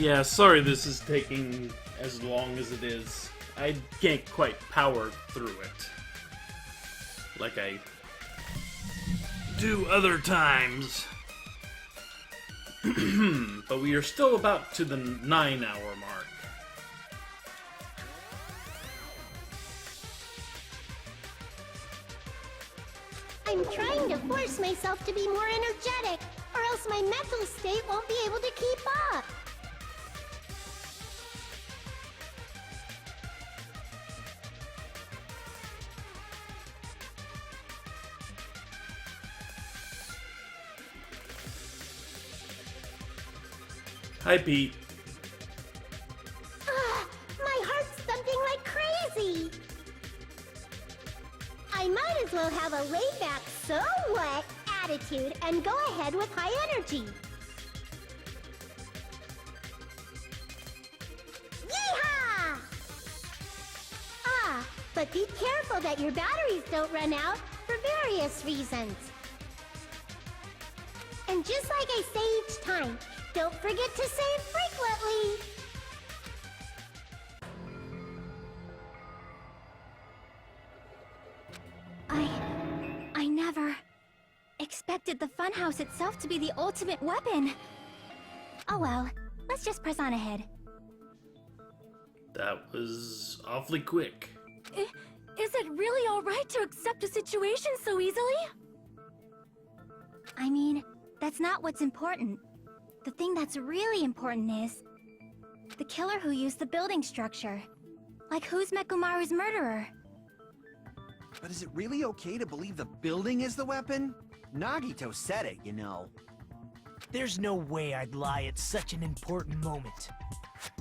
Yeah, sorry this is taking as long as it is. I can't quite power through it like I do other times. But we are still about to the 9-hour mark. I'm trying to force myself to be more energetic, or else my mental state won't be able to keep up. Hi, Pete. My heart's thumping like crazy. I might as well have a laid-back, so what attitude and go ahead with high energy. Yeehaw! But be careful that your batteries don't run out for various reasons. And just like I say each time, don't forget to save frequently! I never expected the funhouse itself to be the ultimate weapon. Oh well, let's just press on ahead. That was awfully quick. Is it really alright to accept a situation so easily? I mean, that's not what's important. The thing that's really important is the killer who used the building structure. Like, who's Mekumaru's murderer? But is it really okay to believe the building is the weapon? Nagito said it, you know. There's no way I'd lie at such an important moment.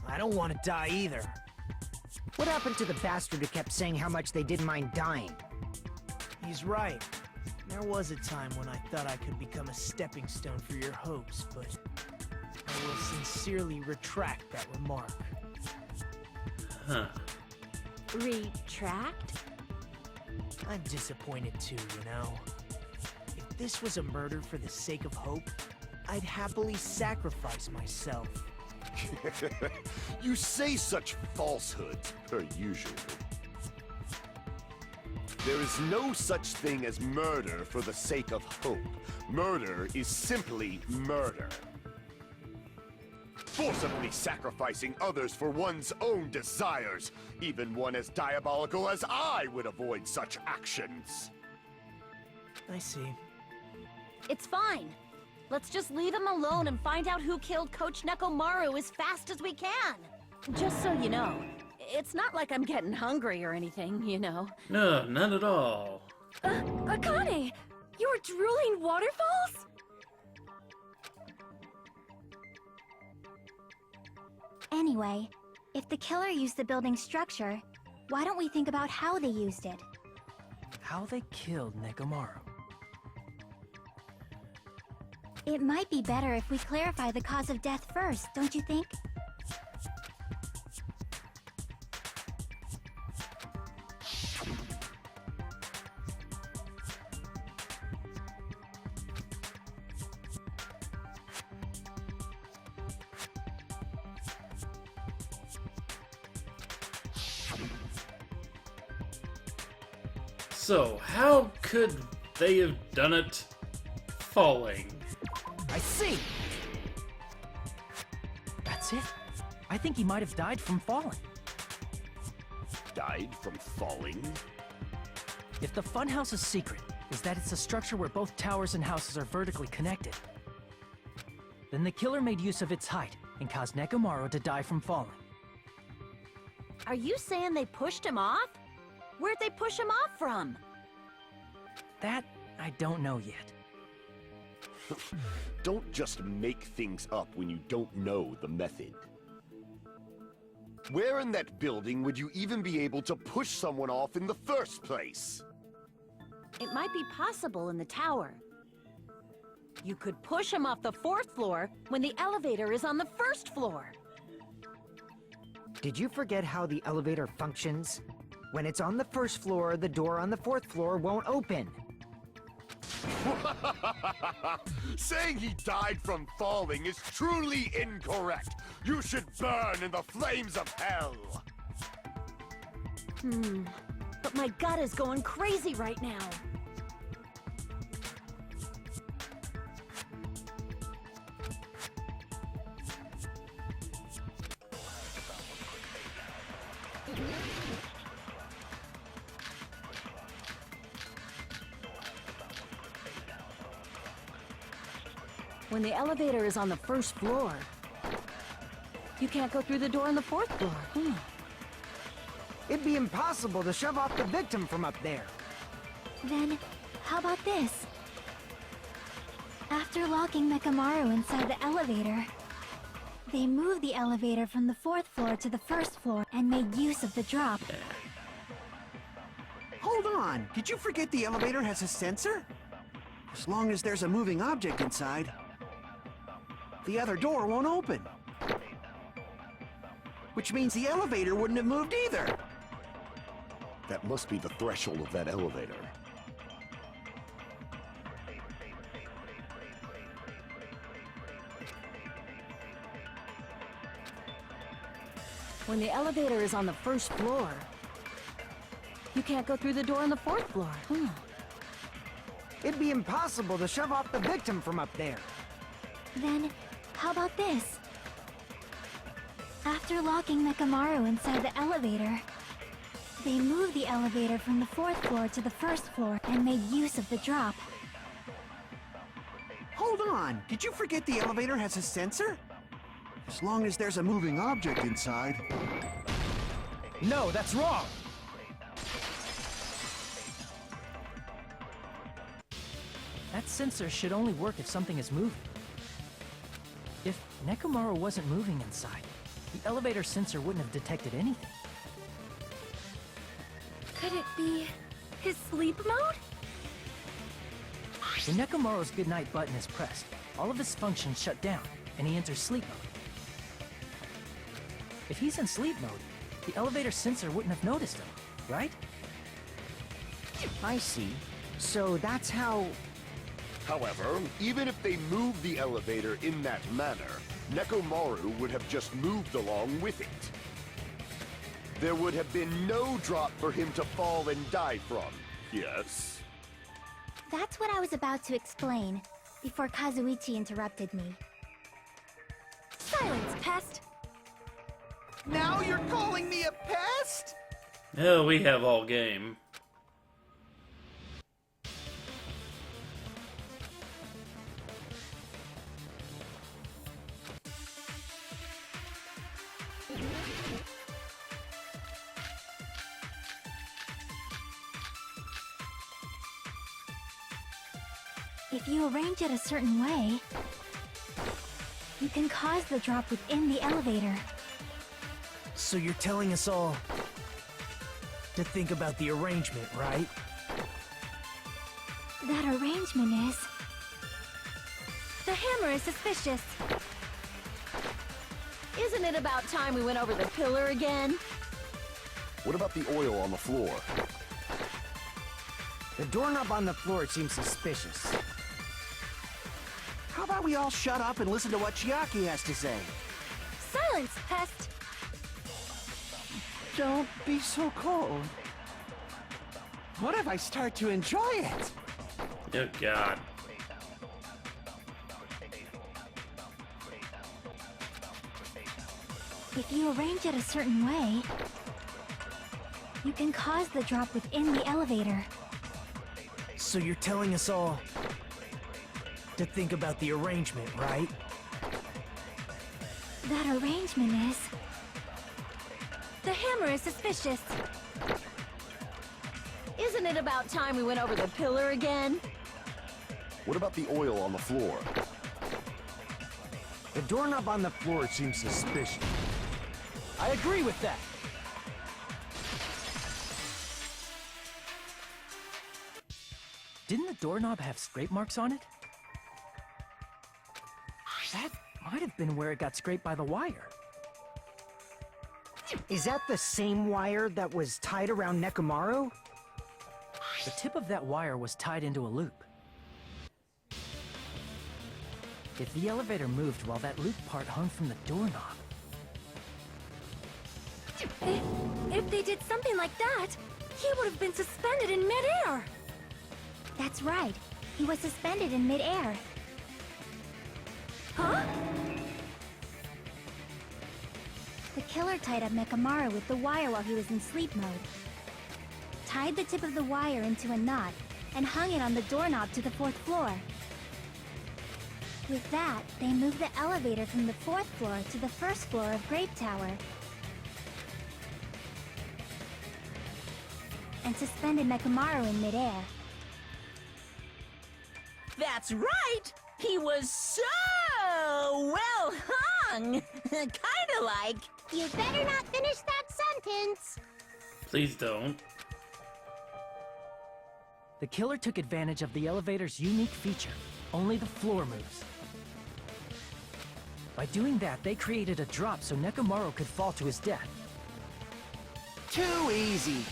I don't want to die either. What happened to the bastard who kept saying how much they didn't mind dying? He's right. There was a time when I thought I could become a stepping stone for your hopes, but I will sincerely retract that remark. Huh. Retract? I'm disappointed too, you know. If this was a murder for the sake of hope, I'd happily sacrifice myself. You say such falsehoods, per usual. There is no such thing as murder for the sake of hope. Murder is simply murder. Forcibly sacrificing others for one's own desires. Even one as diabolical as I would avoid such actions. I see. It's fine. Let's just leave him alone and find out who killed Coach Nekomaru as fast as we can. Just so you know, it's not like I'm getting hungry or anything, you know. No, not at all. Akane! You were drooling waterfalls? Anyway, if the killer used the building structure, why don't we think about how they used it? How they killed Nekomaru. It might be better if we clarify the cause of death first, don't you think? So, how could they have done it falling? I see! That's it. I think he might have died from falling. Died from falling? If the funhouse's secret is that it's a structure where both towers and houses are vertically connected, then the killer made use of its height and caused Nekomaru to die from falling. Are you saying they pushed him off? Where'd they push him off from? That, I don't know yet. Don't just make things up when you don't know the method. Where in that building would you even be able to push someone off in the first place? It might be possible in the tower. You could push him off the 4th floor when the elevator is on the 1st floor. Did you forget how the elevator functions? When it's on the 1st floor, the door on the 4th floor won't open. Saying he died from falling is truly incorrect. You should burn in the flames of hell. But my gut is going crazy right now. When the elevator is on the first floor, you can't go through the door on the fourth floor. It'd be impossible to shove off the victim from up there. Then, how about this? After locking Mekamaru inside the elevator, they moved the elevator from the fourth floor to the first floor and made use of the drop. Hold on, did you forget the elevator has a sensor? As long as there's a moving object inside, the other door won't open. Which means the elevator wouldn't have moved either. That must be the threshold of that elevator. When the elevator is on the first floor, you can't go through the door on the fourth floor. It'd be impossible to shove off the victim from up there. Then, how about this? After locking Mekamaru inside the elevator, they moved the elevator from the fourth floor to the first floor and made use of the drop. Hold on, did you forget the elevator has a sensor? As long as there's a moving object inside. No, that's wrong! That sensor should only work if something is moving. If Nekomaru wasn't moving inside, the elevator sensor wouldn't have detected anything. Could it be his sleep mode? When Nekomaru's goodnight button is pressed, all of his functions shut down, and he enters sleep mode. If he's in sleep mode, the elevator sensor wouldn't have noticed him, right? I see. So that's how... However, even if they moved the elevator in that manner, Nekomaru would have just moved along with it. There would have been no drop for him to fall and die from, yes? That's what I was about to explain, before Kazuichi interrupted me. Silence, pest! Now you're calling me a pest? Oh, we have all game. If you arrange it a certain way, you can cause the drop within the elevator. So you're telling us all to think about the arrangement, right? That arrangement is... The hammer is suspicious. Isn't it about time we went over the pillar again? What about the oil on the floor? The doorknob on the floor seems suspicious. How about we all shut up and listen to what Chiaki has to say? Silence, pest! Don't be so cold. What if I start to enjoy it? Oh god. If you arrange it a certain way, you can cause the drop within the elevator. So you're telling us all to think about the arrangement, right? That arrangement is... The hammer is suspicious. Isn't it about time we went over the pillar again? What about the oil on the floor? The doorknob on the floor seems suspicious. I agree with that! Didn't the doorknob have scrape marks on it? That might have been where it got scraped by the wire. Is that the same wire that was tied around Nekomaru? The tip of that wire was tied into a loop. If the elevator moved while that loop part hung from the doorknob... If they did something like that, he would have been suspended in midair! That's right. He was suspended in midair. Huh? The killer tied up Mechamaru with the wire while he was in sleep mode. Tied the tip of the wire into a knot, and hung it on the doorknob to the 4th floor. With that, they moved the elevator from the 4th floor to the 1st floor of Grape Tower. And suspended Mechamaru in midair. That's right! He was so well hung! Kinda like... You better not finish that sentence! Please don't. The killer took advantage of the elevator's unique feature. Only the floor moves. By doing that, they created a drop so Nekomaru could fall to his death. Too easy.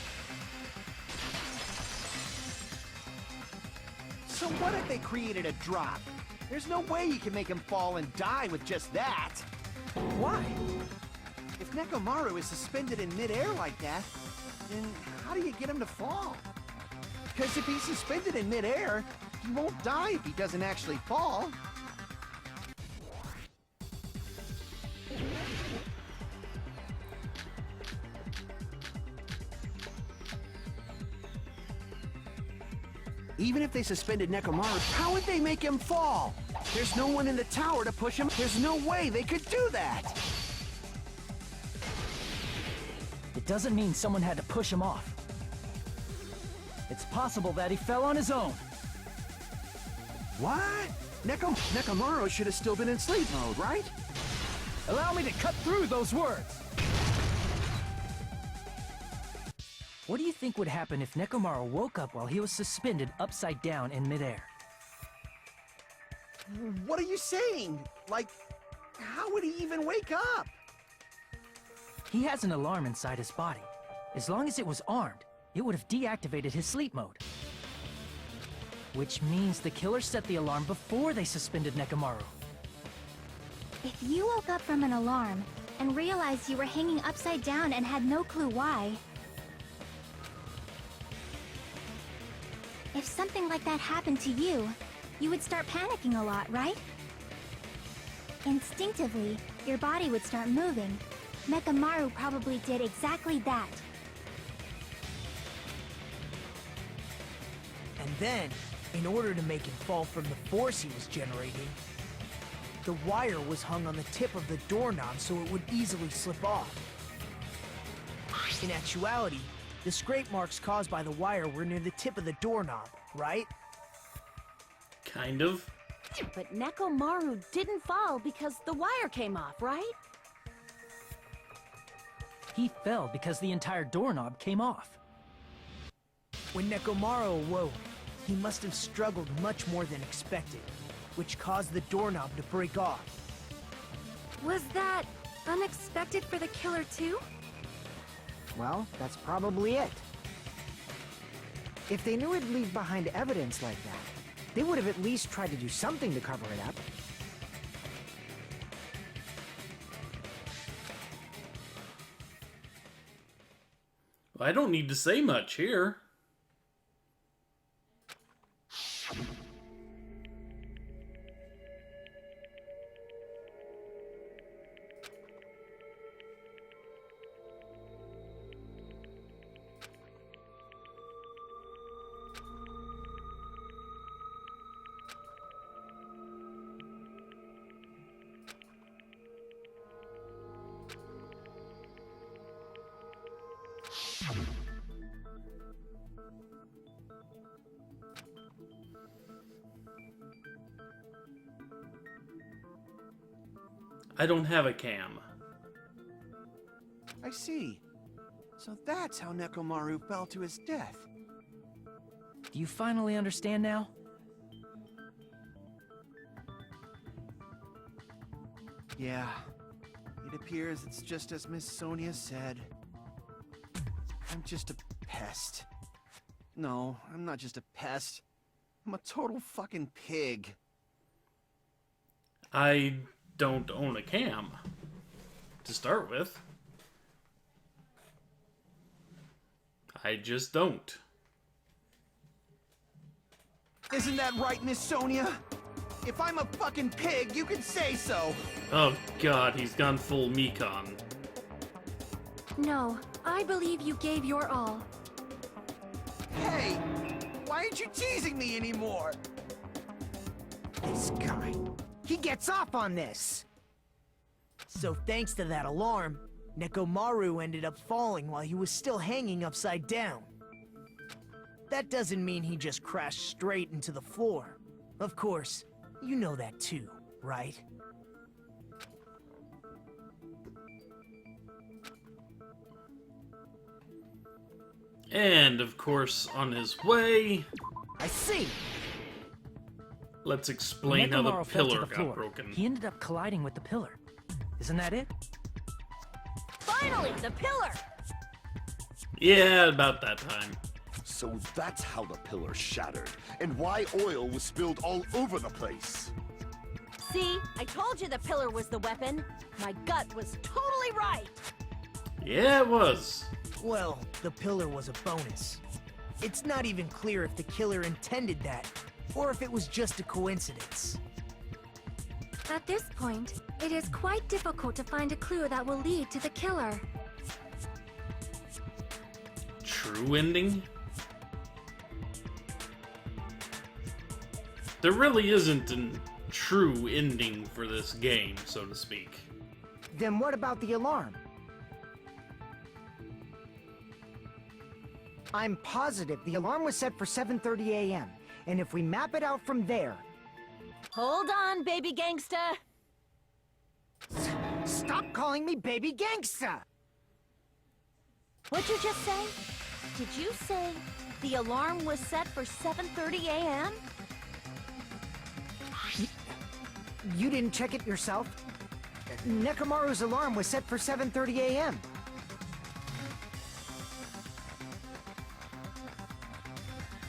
So what if they created a drop? There's no way you can make him fall and die with just that. Why? If Nekomaru is suspended in midair like that, then how do you get him to fall? Because if he's suspended in midair, he won't die if he doesn't actually fall. Even if they suspended Nekomaru, how would they make him fall? There's no one in the tower to push him. There's no way they could do that. It doesn't mean someone had to push him off. It's possible that he fell on his own. What? Nekomaru should have still been in sleep mode, right? Allow me to cut through those words! What do you think would happen if Nekomaru woke up while he was suspended upside down in midair? What are you saying? Like, how would he even wake up? He has an alarm inside his body. As long as it was armed, it would have deactivated his sleep mode. Which means the killer set the alarm before they suspended Nekomaru. If you woke up from an alarm and realized you were hanging upside down and had no clue why... If something like that happened to you, you would start panicking a lot, right? Instinctively, your body would start moving. Mechamaru probably did exactly that. And then, in order to make him fall from the force he was generating, the wire was hung on the tip of the doorknob so it would easily slip off. In actuality, the scrape marks caused by the wire were near the tip of the doorknob, right? Kind of. But Nekomaru didn't fall because the wire came off, right? He fell because the entire doorknob came off. When Nekomaru awoke, he must have struggled much more than expected, which caused the doorknob to break off. Was that unexpected for the killer too? Well, that's probably it. If they knew it'd leave behind evidence like that, they would have at least tried to do something to cover it up. I don't need to say much here. I don't have a cam. I see. So that's how Nekomaru fell to his death. Do you finally understand now? Yeah. It appears it's just as Miss Sonia said. I'm just a pest. No, I'm not just a pest. I'm a total fucking pig. I don't own a cam, to start with. I just don't. Isn't that right, Miss Sonia? If I'm a fucking pig, you can say so. Oh god, he's gone full Mekon. No, I believe you gave your all. Hey, why aren't you teasing me anymore? This guy. He gets off on this. So thanks to that alarm, Nekomaru ended up falling while he was still hanging upside down. That doesn't mean he just crashed straight into the floor. Of course, you know that too, right? And of course, on his way, I see. let's explain how the Nekomaru fell to pillar the got floor. broken. He ended up colliding with the pillar. Isn't that it? Finally, the pillar! Yeah, about that time. So that's how the pillar shattered, and why oil was spilled all over the place. See, I told you the pillar was the weapon. My gut was totally right. Yeah, it was. Well, the pillar was a bonus. It's not even clear if the killer intended that, or if it was just a coincidence. At this point, it is quite difficult to find a clue that will lead to the killer. True ending? There really isn't a true ending for this game, so to speak. Then what about the alarm? I'm positive the alarm was set for 7:30 a.m. And if we map it out from there... Hold on, baby gangsta. Stop calling me baby gangsta! What'd you just say? Did you say the alarm was set for 7:30 a.m.? You didn't check it yourself? Nekomaru's alarm was set for 7:30 a.m.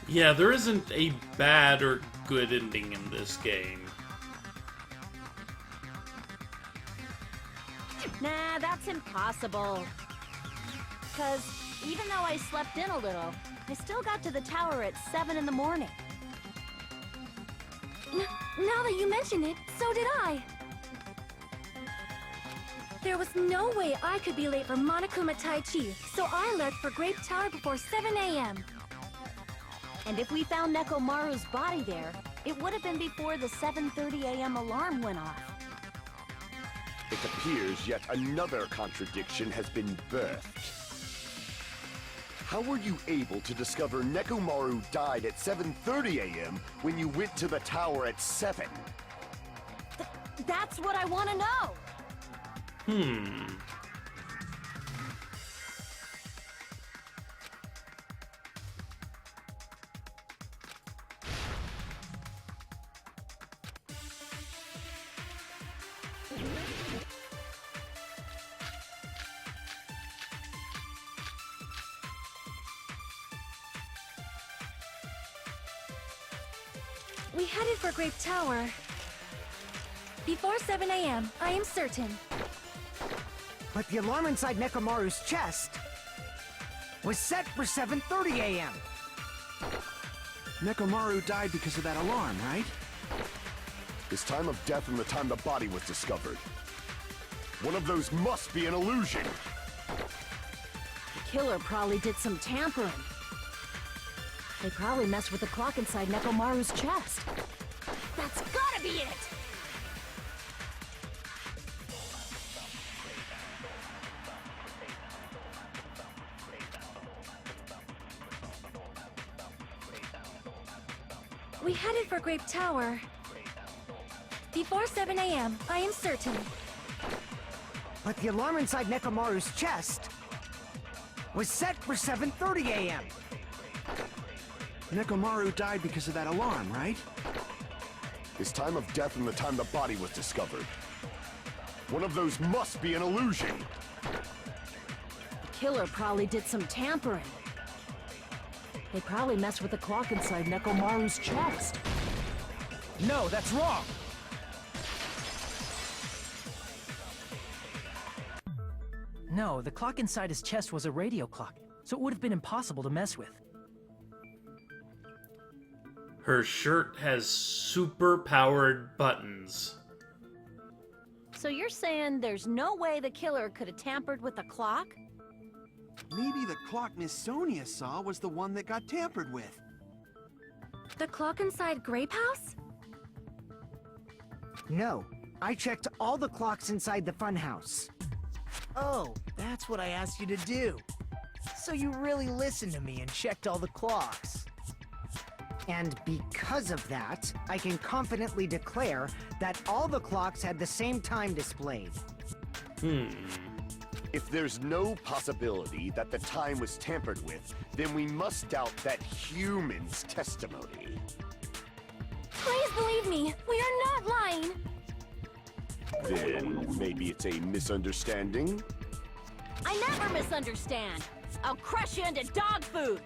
Yeah, there isn't a bad or good ending in this game. Nah, that's impossible. Because even though I slept in a little, I still got to the tower at 7 in the morning. Now that you mention it, so did I. There was no way I could be late for Monokuma Tai Chi, so I left for Grape Tower before 7 a.m. And if we found Nekomaru's body there, it would have been before the 7:30 a.m. alarm went off. It appears yet another contradiction has been birthed. How were you able to discover Nekomaru died at 7:30 a.m. when you went to the tower at 7? That's what I want to know! We headed for Grape Tower before 7 a.m., I am certain. But the alarm inside Nekomaru's chest was set for 7:30 a.m. Nekomaru died because of that alarm, right? His time of death and the time the body was discovered. One of those must be an illusion. The killer probably did some tampering. They probably messed with the clock inside Nekomaru's chest. That's gotta be it! We headed for Grape Tower before 7 a.m., I am certain. But the alarm inside Nekomaru's chest was set for 7:30 a.m. Nekomaru died because of that alarm, right? His time of death and the time the body was discovered. One of those must be an illusion. The killer probably did some tampering. They probably messed with the clock inside Nekomaru's chest. No, that's wrong! No, the clock inside his chest was a radio clock, so it would have been impossible to mess with. Her shirt has super-powered buttons. So you're saying there's no way the killer could have tampered with the clock? Maybe the clock Miss Sonia saw was the one that got tampered with. The clock inside Grape House? No, I checked all the clocks inside the funhouse. Oh, that's what I asked you to do. So you really listened to me and checked all the clocks. And because of that, I can confidently declare that all the clocks had the same time displayed. If there's no possibility that the time was tampered with, then we must doubt that human's testimony. Please believe me, we are not lying. Then maybe it's a misunderstanding? I never misunderstand. I'll crush you into dog food.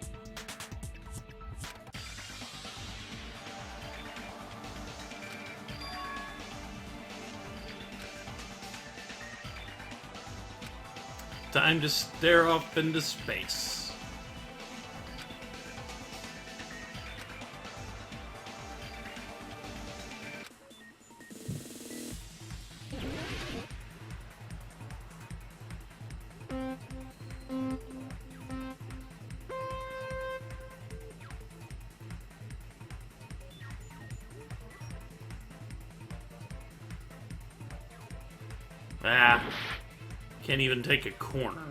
Time to stare off into space. Ah. Can't even take a corner.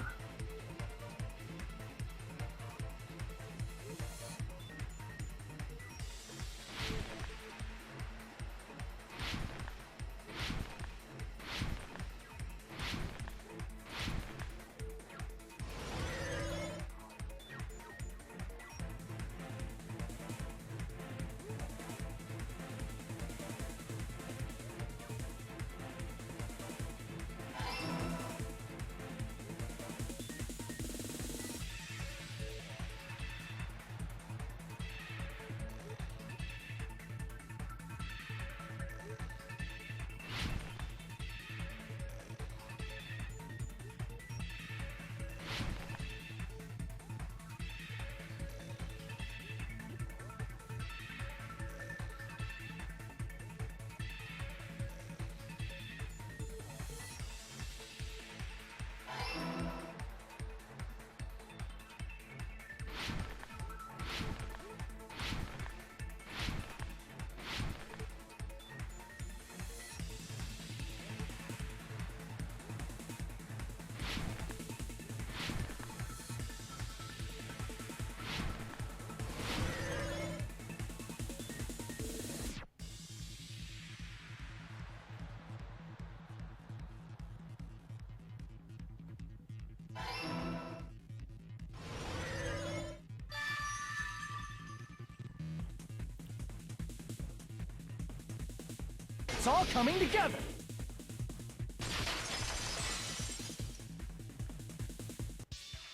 It's all coming together!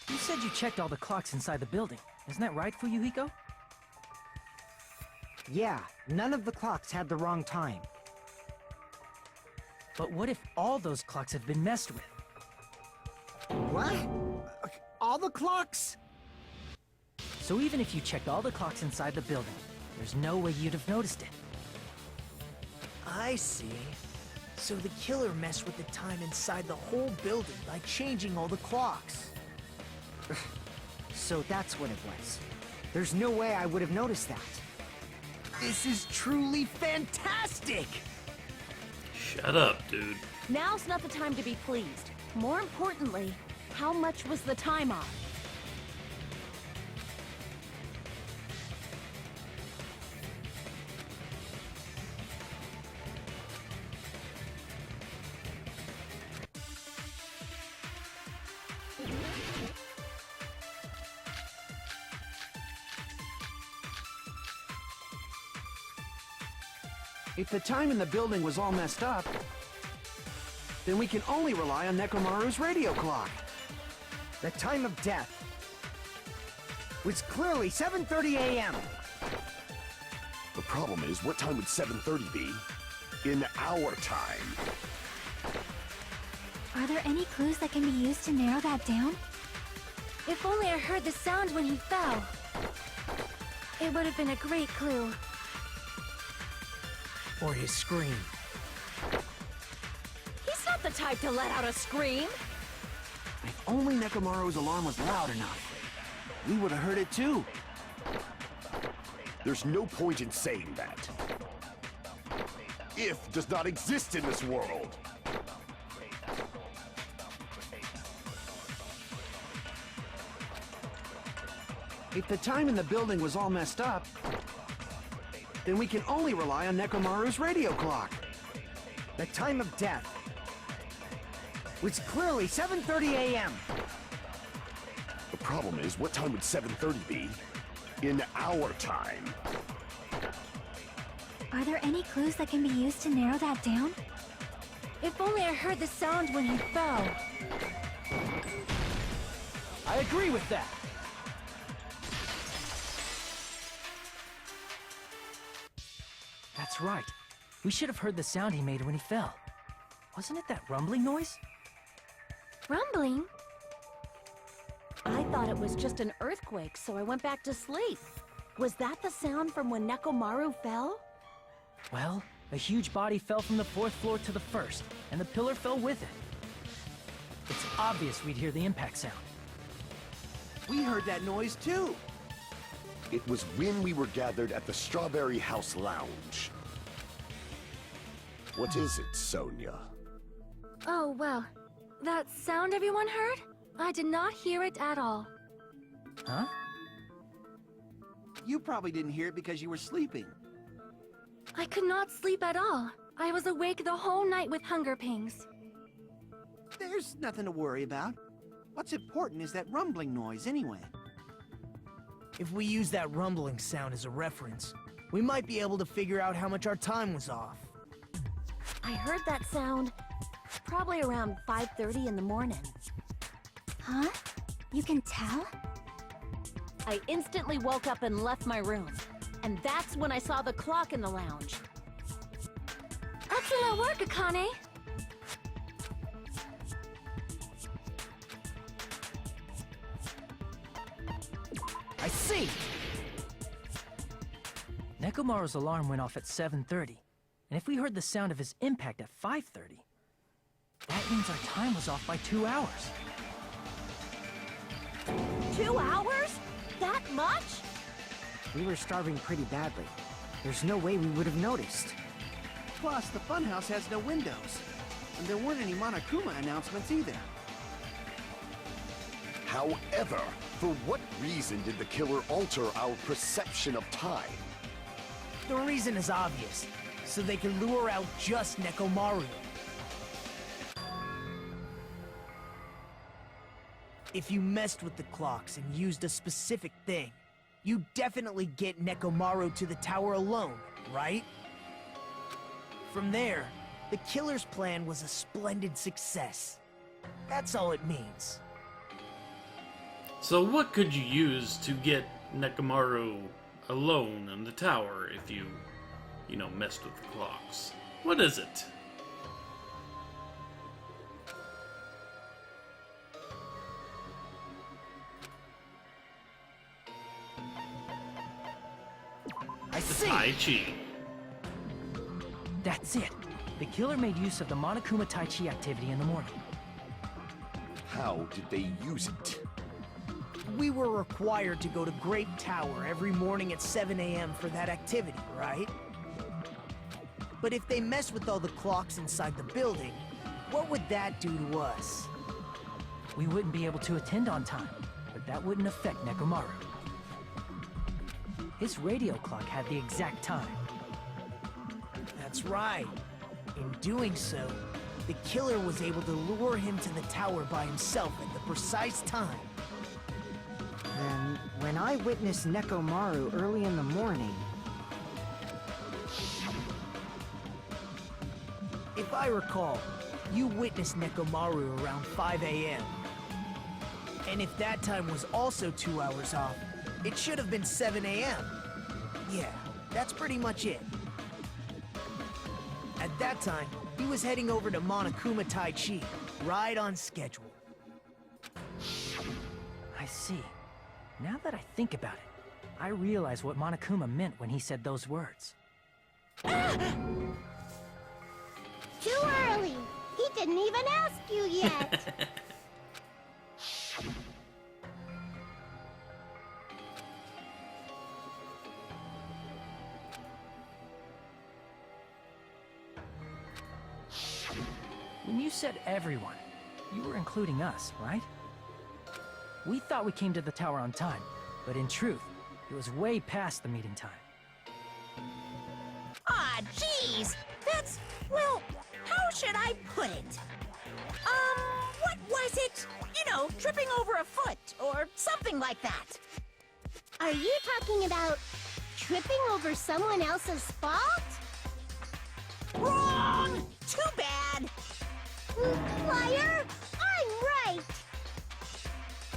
You said you checked all the clocks inside the building. Isn't that right, Fuyuhiko? Yeah, none of the clocks had the wrong time. But what if all those clocks have been messed with? What? All the clocks? So even if you checked all the clocks inside the building, there's no way you'd have noticed it. I see. So the killer messed with the time inside the whole building by changing all the clocks. So that's what it was. There's no way I would have noticed that. This is truly fantastic! Shut up, dude. Now's not the time to be pleased. More importantly, how much was the time off? If the time in the building was all messed up, then we can only rely on Nekomaru's radio clock. The time of death was clearly 7:30 a.m. The problem is, what time would 7:30 be in our time? Are there any clues that can be used to narrow that down? If only I heard the sound when he fell. It would have been a great clue. Or his scream. He's not the type to let out a scream. If only Nekomaru's alarm was loud enough, we would have heard it too. There's no point in saying that. If does not exist in this world. If the time in the building was all messed up, then we can only rely on Nekomaru's radio clock. The time of death was clearly 7:30 a.m. The problem is, what time would 7:30 be? In our time. Are there any clues that can be used to narrow that down? If only I heard the sound when he fell. I agree with that. That's right. We should have heard the sound he made when he fell. Wasn't it that rumbling noise? Rumbling? I thought it was just an earthquake, so I went back to sleep. Was that the sound from when Nekomaru fell? Well, a huge body fell from the 4th floor to the 1st, and the pillar fell with it. It's obvious we'd hear the impact sound. We heard that noise too. It was when we were gathered at the Strawberry House Lounge. What is it, Sonia? Oh, well. That sound everyone heard? I did not hear it at all. Huh? You probably didn't hear it because you were sleeping. I could not sleep at all. I was awake the whole night with hunger pangs. There's nothing to worry about. What's important is that rumbling noise anyway. If we use that rumbling sound as a reference, we might be able to figure out how much our time was off. I heard that sound probably around 5:30 in the morning. Huh? You can tell? I instantly woke up and left my room. And that's when I saw the clock in the lounge. Excellent work, Akane! I see! Nekomaru's alarm went off at 7:30, and if we heard the sound of his impact at 5:30, that means our time was off by 2 hours. 2 hours? That much? We were starving pretty badly. There's no way we would have noticed. Plus, the funhouse has no windows. And there weren't any Monokuma announcements either. However, for what reason did the killer alter our perception of time? The reason is obvious. So they can lure out just Nekomaru. If you messed with the clocks and used a specific thing, you definitely get Nekomaru to the tower alone, right? From there, the killer's plan was a splendid success. That's all it means. So what could you use to get Nekomaru alone in the tower if you messed with the clocks? What is it? I The see! Tai Chi. That's it. The killer made use of the Monokuma Tai Chi activity in the morning. How did they use it? We were required to go to Great Tower every morning at 7 a.m. for that activity, right? But if they mess with all the clocks inside the building, what would that do to us? We wouldn't be able to attend on time, but that wouldn't affect Nekomaru. His radio clock had the exact time. That's right. In doing so, the killer was able to lure him to the tower by himself at the precise time. Then, when I witnessed Nekomaru early in the morning, If I recall, you witnessed Nekomaru around 5 a.m. And if that time was also 2 hours off, it should have been 7 a.m. Yeah, that's pretty much it. At that time, He was heading over to Monokuma Tai Chi, right on schedule. I see. Now that I think about it, I realize what Monokuma meant when he said those words. Too early! He didn't even ask you yet! When you said everyone, you were including us, right? We thought we came to the tower on time, but in truth, it was way past the meeting time. Ah, jeez! That's... well, how should I put it? What was it? You know, tripping over a foot, or something like that. Are you talking about tripping over someone else's fault? Wrong! Too bad! Liar! I'm right!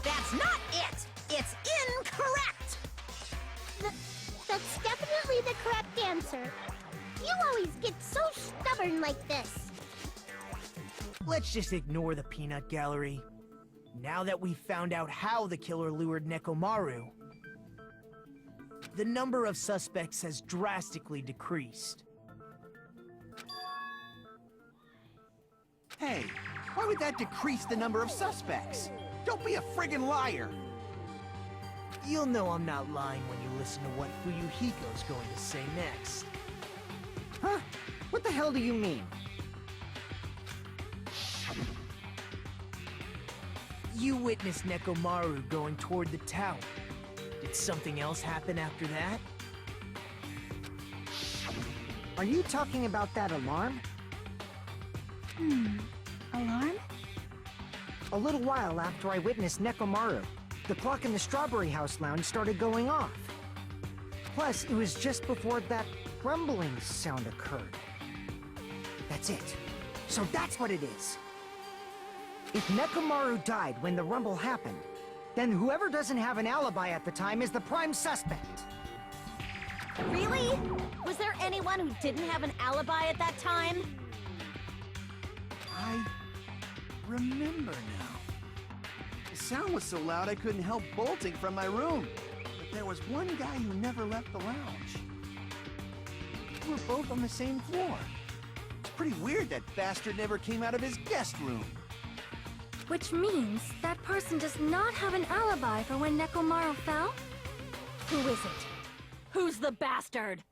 That's not it! It's incorrect! That's definitely the correct answer. You always get so stubborn like this. Let's just ignore the peanut gallery. Now that we've found out how the killer lured Nekomaru, the number of suspects has drastically decreased. Hey, why would that decrease the number of suspects? Don't be a friggin' liar! You'll know I'm not lying when you listen to what Fuyuhiko's going to say next. Huh? What the hell do you mean? You witnessed Nekomaru going toward the tower. Did something else happen after that? Are you talking about that alarm? Alarm? A little while after I witnessed Nekomaru, the clock in the Strawberry House lounge started going off. Plus, it was just before that rumbling sound occurred. That's it. So that's what it is. If Nekomaru died when the rumble happened, then whoever doesn't have an alibi at the time is the prime suspect. Really? Was there anyone who didn't have an alibi at that time? I remember now. The sound was so loud I couldn't help bolting from my room. But there was one guy who never left the lounge. We were both on the same floor. It's pretty weird that bastard never came out of his guest room. Which means that person does not have an alibi for when Nekomaru fell? Who is it? Who's the bastard?